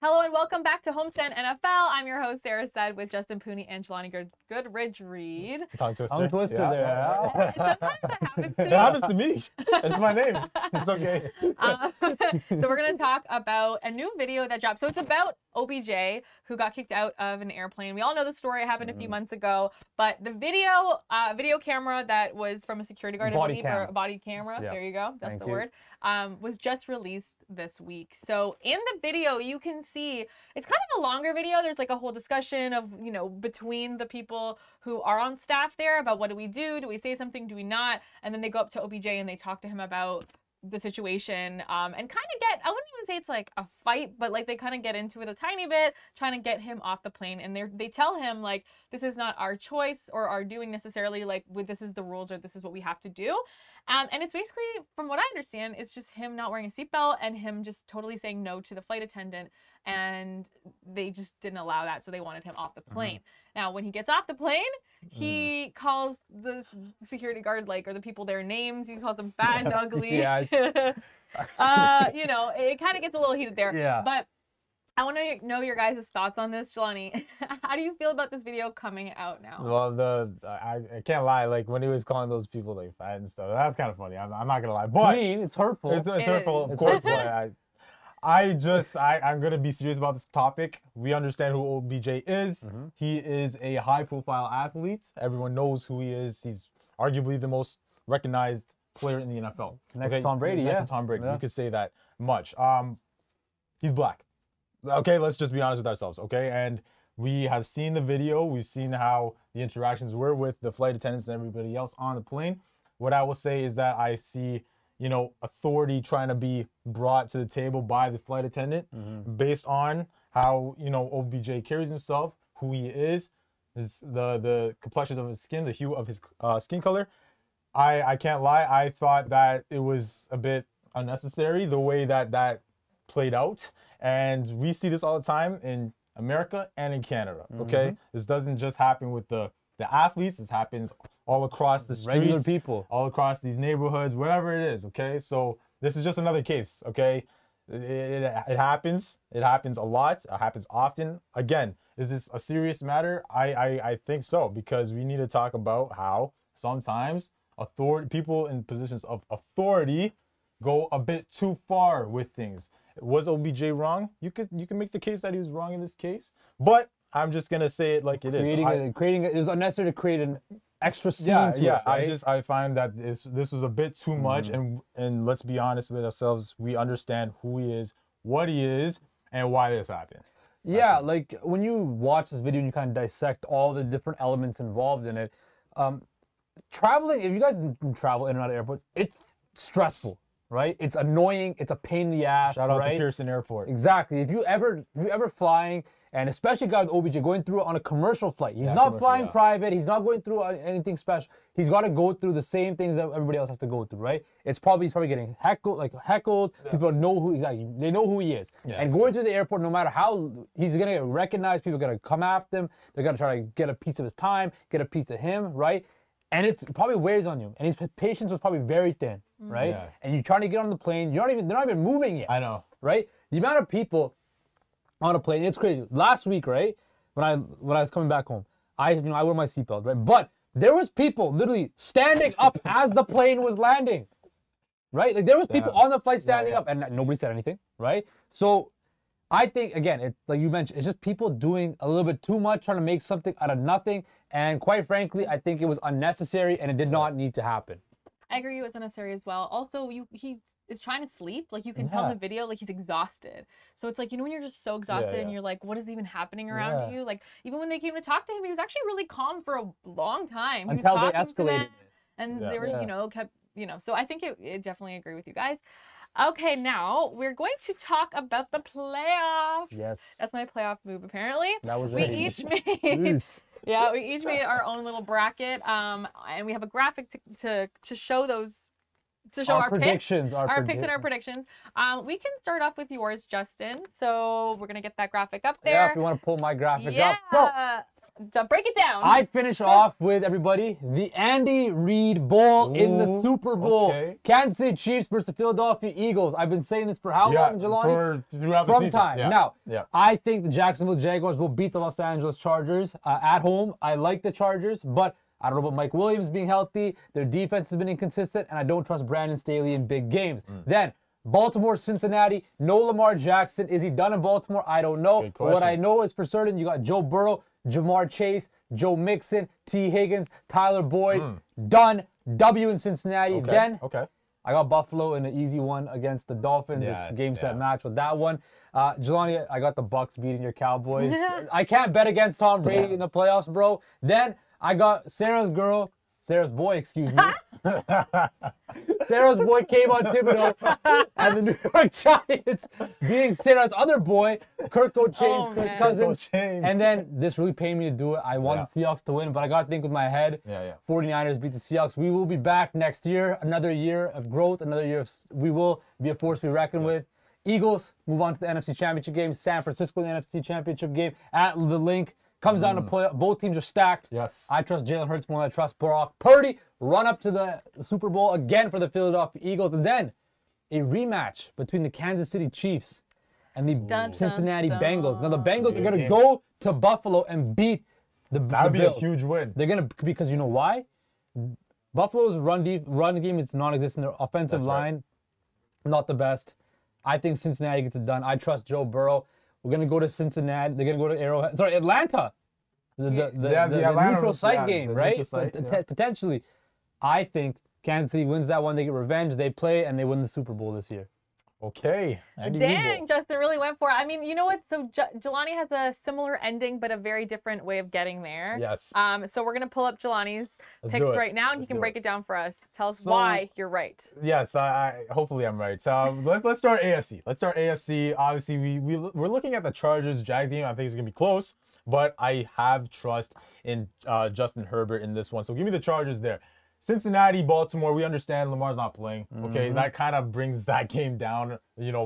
Hello and welcome back to Homestand NFL. I'm your host, Sarah Said, with Justin Pooney and Jelani Goodridge Reid. Tongue twister. Tongue twister there. Sometimes that happens to It me. happens to me. It's my name. It's okay. So we're going to talk about a new video that dropped. So it's about OBJ, who got kicked out of an airplane. We all know the story. It happened a few months ago. But the video camera that was from a security guard, Body I believe, cam. or a body camera, Yeah. there you go, that's Thank the you. word, was just released this week. So in the video, you can see, it's kind of a longer video. There's like a whole discussion of, you know, between the people who are on staff there about what do we do? Do we say something? Do we not? And then they go up to OBJ and they talk to him about the situation and kind of get, I wouldn't even say it's like a fight, but like they kind of get into it a tiny bit, trying to get him off the plane. And they tell him like, this is not our choice or our doing necessarily, like this is the rules or this is what we have to do. And it's basically, from what I understand, it's just him not wearing a seatbelt and him just totally saying no to the flight attendant. And they just didn't allow that. So they wanted him off the plane. Now, when he gets off the plane, he calls the security guard, like, or the people their names. He calls them fat and ugly. Yeah. You know, it kind of gets a little heated there. Yeah. But I want to know your guys' thoughts on this, Jelani. How do you feel about this video coming out now? Well, I can't lie. Like when he was calling those people like fat and stuff, that's kind of funny. I'm not gonna lie, but I mean, it's hurtful. it's hurtful, of It's course. hurtful. But I'm gonna be serious about this topic. We understand who OBJ is. He is a high-profile athlete. Everyone knows who he is. He's arguably the most recognized player in the NFL. Next to Tom Brady, Next yeah. to Tom Brady. Yeah. You could say that much. He's black. Okay, let's just be honest with ourselves, okay? And we have seen the video. We've seen how the interactions were with the flight attendants and everybody else on the plane. What I will say is that I see, you know, authority trying to be brought to the table by the flight attendant based on how, you know, OBJ carries himself, who he is, the complexions of his skin, the hue of his skin color. I can't lie. I thought that it was a bit unnecessary the way that played out. And we see this all the time in America and in Canada, okay? This doesn't just happen with the athletes. This happens all across the streets. Regular people. All across these neighborhoods, wherever it is, okay? So this is just another case, okay? It happens. It happens a lot. It happens often. Again, is this a serious matter? I think so, because we need to talk about how sometimes people in positions of authority go a bit too far with things. Was OBJ wrong? You can make the case that he was wrong in this case, but I'm just gonna say it like it is. It was unnecessary to create an extra scene. Yeah, to yeah. It, right? I find that this was a bit too much, and let's be honest with ourselves. We understand who he is, what he is, and why this happened. Yeah, like when you watch this video and you kind of dissect all the different elements involved in it, traveling, if you guys travel in and out of airports, it's stressful, right? It's annoying. It's a pain in the ass. Shout out right? to Pearson Airport. Exactly. If you ever flying, and especially a guy with OBJ going through it on a commercial flight, he's not flying private. He's not going through anything special. He's got to go through the same things that everybody else has to go through, right? He's probably getting heckled. Yeah. People know who exactly. They know who he is. Yeah. And going to the airport, no matter how he's gonna get recognized, people are gonna come after him. They're gonna try to get a piece of his time, get a piece of him, right? And it probably wears on you. And his patience was probably very thin, right? Yeah. And you're trying to get on the plane. They're not even moving yet. I know, right? The amount of people on a plane, it's crazy. Last week, right, when I was coming back home, I wear my seatbelt, right? But there was people literally standing up as the plane was landing, right? Like there was people on the flight standing up, and nobody said anything, right? So I think, again, like you mentioned, it's just people doing a little bit too much, trying to make something out of nothing. And quite frankly, I think it was unnecessary and it did not need to happen. I agree it was unnecessary as well. Also, he is trying to sleep. Like you can tell in the video, like he's exhausted. So it's like, you know, when you're just so exhausted and you're like, what is even happening around you? Like even when they came to talk to him, he was actually really calm for a long time. Until they escalated. And they were, you know, kept, you know, so I think it definitely agree with you guys. Okay, now we're going to talk about the playoffs. Yes. That's my playoff move, apparently. That was we it. each made yeah, we each made our own little bracket. And we have a graphic to show those, to show our predictions, our picks and our predictions. We can start off with yours, Justin. So we're gonna get that graphic up there. Yeah, if you want to pull my graphic up. So break it down. I finish off with everybody the Andy Reid Bowl in the Super Bowl. Okay. Kansas City Chiefs versus the Philadelphia Eagles. I've been saying this for how long, Jelani? Throughout the From season. time. Yeah. Now, Yeah. I think the Jacksonville Jaguars will beat the Los Angeles Chargers at home. I like the Chargers, but I don't know about Mike Williams being healthy. Their defense has been inconsistent, and I don't trust Brandon Staley in big games. Then, Baltimore, Cincinnati, no Lamar Jackson. Is he done in Baltimore? I don't know. But what I know is for certain, you got Joe Burrow, Jamar Chase, Joe Mixon, T. Higgins, Tyler Boyd. Done. W in Cincinnati. Okay. Then Okay. I got Buffalo in an easy one against the Dolphins. Yeah, it's a game set match with that one. Jelani, I got the Bucks beating your Cowboys. Yeah. I can't bet against Tom Brady in the playoffs, bro. Then I got Sarah's boy, excuse me. Sarah's boy came on Thibodeau and the New York Giants being Sarah's other boy, Kirk Cousins, Kirk Cousins. And then this really pained me to do it. I want the Seahawks to win, but I got to think with my head. 49ers beat the Seahawks. We will be back next year. Another year of growth, another year of we will be a force to be reckoned with. Eagles move on to the NFC Championship game. San Francisco in the NFC Championship game at the Link. Comes down to play. Both teams are stacked. Yes. I trust Jalen Hurts more than I trust Brock Purdy. Run up to the Super Bowl again for the Philadelphia Eagles. And then a rematch between the Kansas City Chiefs and the Cincinnati Bengals. Now, the Bengals are going to go to Buffalo and beat the Bills. That would be a huge win. They're going to, because you know why? Buffalo's run game is non-existent. Their offensive line, not the best. I think Cincinnati gets it done. I trust Joe Burrow. We're going to go to Cincinnati. They're going to go to Arrowhead. Sorry, Atlanta. The Atlanta neutral site game, right? Site, Potentially. I think Kansas City wins that one. They get revenge. They play, and they win the Super Bowl this year. Okay. Dang, Justin really went for it. I mean, you know what? So Jelani has a similar ending, but a very different way of getting there. Yes. So we're going to pull up Jelani's picks right now, and he can break it down for us. Tell us why you're right. Yes, hopefully I'm right. Let's start AFC. Let's start AFC. Obviously, we're looking at the Chargers-Jags game. I think it's going to be close, but I have trust in Justin Herbert in this one. So give me the Chargers there. Cincinnati, Baltimore, we understand Lamar's not playing. Okay, that kind of brings that game down,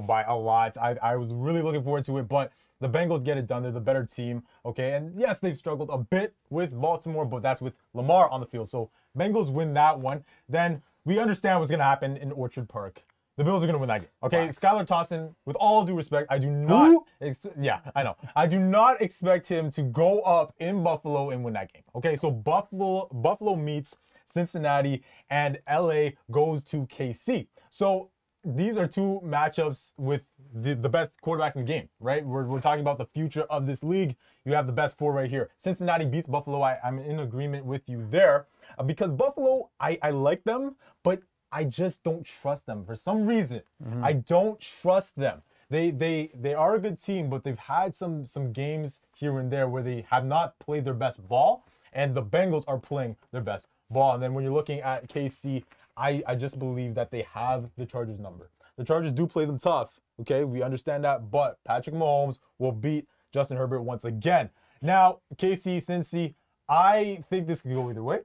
by a lot. I was really looking forward to it, but the Bengals get it done. They're the better team, okay? And yes, they've struggled a bit with Baltimore, but that's with Lamar on the field. So Bengals win that one. Then we understand what's going to happen in Orchard Park. The Bills are going to win that game, okay? Nice. Skylar Thompson, with all due respect, I do not... I know. I do not expect him to go up in Buffalo and win that game, okay? So Buffalo meets Cincinnati, and LA goes to KC. So these are two matchups with the best quarterbacks in the game, right? We're talking about the future of this league. You have the best four right here. Cincinnati beats Buffalo. I'm in agreement with you there because Buffalo, I like them, but I just don't trust them for some reason. I don't trust them. They are a good team, but they've had some games here and there where they have not played their best ball, and the Bengals are playing their best ball. And then when you're looking at KC, I just believe that they have the Chargers number. The Chargers do play them tough, okay? We understand that, but Patrick Mahomes will beat Justin Herbert once again. Now, KC, Cincy, I think this can go either way.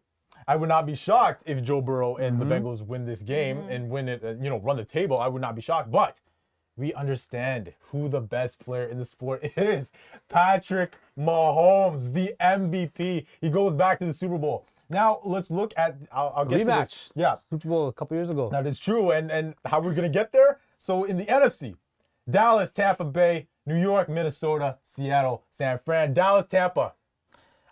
I would not be shocked if Joe Burrow and the Bengals win this game and win it, run the table. I would not be shocked, but we understand who the best player in the sport is. Patrick Mahomes, the MVP. He goes back to the Super Bowl. Now, let's look at, I'll get to this. Yeah. Super Bowl a couple years ago. That is true, and how we're going to get there? So in the NFC, Dallas, Tampa Bay, New York, Minnesota, Seattle, San Fran, Dallas, Tampa.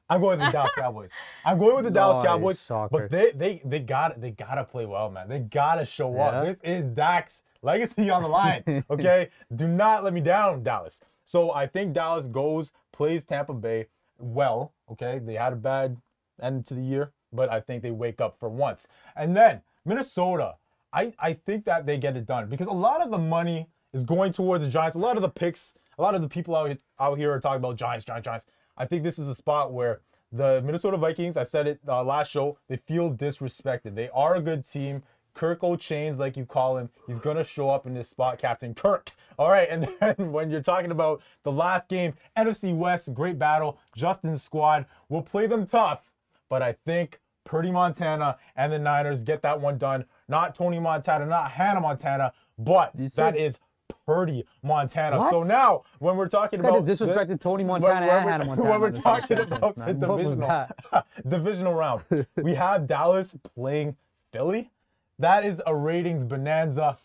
I'm going with the Dallas Cowboys. I'm going with the Dallas Cowboys, but they gotta play well, man. They gotta show up. This is Dak's legacy on the line, okay? Do not let me down, Dallas. So I think Dallas plays Tampa Bay well, okay? They had a bad end to the year, but I think they wake up for once. And then Minnesota, I think that they get it done because a lot of the money is going towards the Giants. A lot of the picks, a lot of the people out here are talking about Giants. I think this is a spot where the Minnesota Vikings, I said it last show, they feel disrespected. They are a good team. Kirk O'Chains, like you call him, he's going to show up in this spot, Captain Kirk. All right, and then when you're talking about the last game, NFC West, great battle. Justin's squad will play them tough, but I think Purdy Montana and the Niners get that one done. Not Tony Montana, not Hannah Montana, but that is Purdy, Montana. What? So now, when we're talking This guy about just disrespected Tony Montana and Hannah Montana. when we're in the same talking sentence, about man. the What was that? divisional round, we have Dallas playing Philly. That is a ratings bonanza.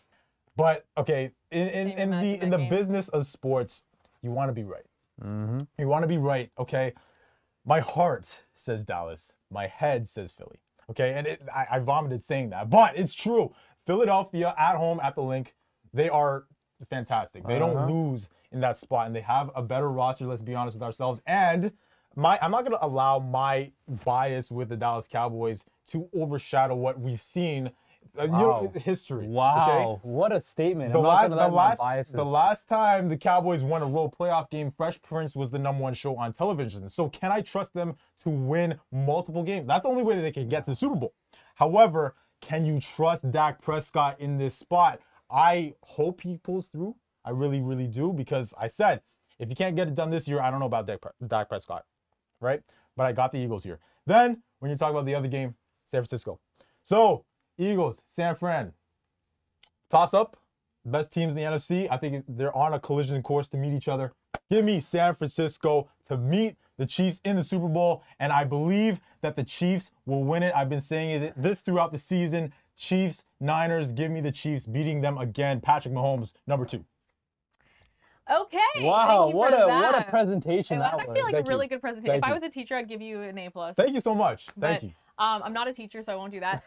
But okay, in the game. business of sports, you want to be right. Mm-hmm. You want to be right, okay? My heart says Dallas. My head says Philly. Okay, and I vomited saying that, but it's true. Philadelphia at home at the Link, they are fantastic. They don't lose in that spot, and they have a better roster. Let's be honest with ourselves. And I'm not gonna allow my bias with the Dallas Cowboys to overshadow what we've seen. History. Wow, okay? what a statement. I'm not gonna let my biases. The last time the Cowboys won a road playoff game, Fresh Prince was the #1 show on television. So can I trust them to win multiple games? That's the only way that they can get to the Super Bowl. However, can you trust Dak Prescott in this spot? I hope he pulls through. I really, really do, because I said, if you can't get it done this year, I don't know about Dak Prescott, right? But I got the Eagles here. Then, when you talk about the other game, San Francisco. So, Eagles, San Fran. Toss up. Best teams in the NFC. I think they're on a collision course to meet each other. Give me San Francisco to meet the Chiefs in the Super Bowl, and I believe that the Chiefs will win it. I've been saying this throughout the season. Chiefs, Niners, give me the Chiefs, beating them again. Patrick Mahomes, #2. Okay. Wow, thank you what for a that. presentation that I was. feel like Thank a really you. good presentation. Thank If I you. was a teacher, I'd give you an A+. Thank you so much. Thank But, you. I'm not a teacher, so I won't do that.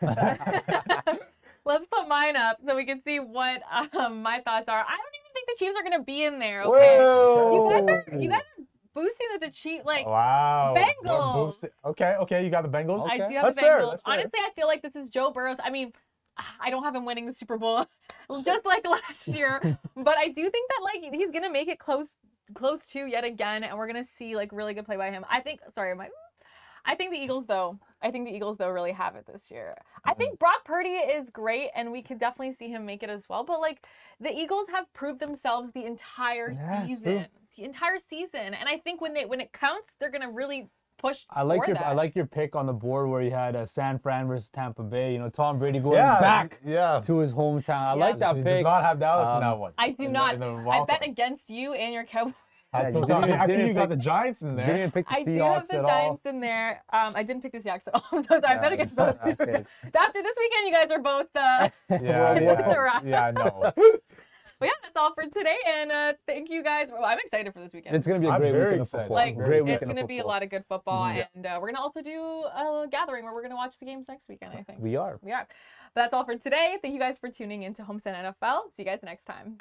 Let's put mine up so we can see what my thoughts are. I don't even think the Chiefs are going to be in there, okay? Whoa. You guys are boosting that the Chiefs, like, Wow. Bengals. Okay, you got the Bengals. I do have That's the fair, Bengals. that's fair. Honestly, I feel like this is Joe Burrow's. I mean, I don't have him winning the Super Bowl just like last year, but I do think that, like, he's going to make it close to yet again, and we're going to see, like, really good play by him. I think the Eagles, though. I think the Eagles, though, really have it this year. I think Brock Purdy is great, and we could definitely see him make it as well. But, like, the Eagles have proved themselves the entire season. true. The entire season. And I think when it counts, they're going to really push I like your pick on the board where you had San Fran versus Tampa Bay. You know, Tom Brady going back to his hometown. I like that He pick. does not have Dallas in that one. I do not. I bet against you and your Cowboys. I think you got the Giants in there. Didn't pick the I do have Seahawks the at Giants all. in there. I didn't pick the Seahawks at all. I'm so sorry. I bet against both. okay. After this weekend, you guys are both. Yeah, I know. But yeah, that's all for today. And thank you guys. Well, I'm excited for this weekend. It's going to be a I'm great very weekend of excited. football. like, Great it's weekend going of to be a football. lot of good football. And we're going to also do a gathering where we're going to watch the games next weekend, I think. We are. We are. But that's all for today. Thank you guys for tuning into Homestand NFL. See you guys next time.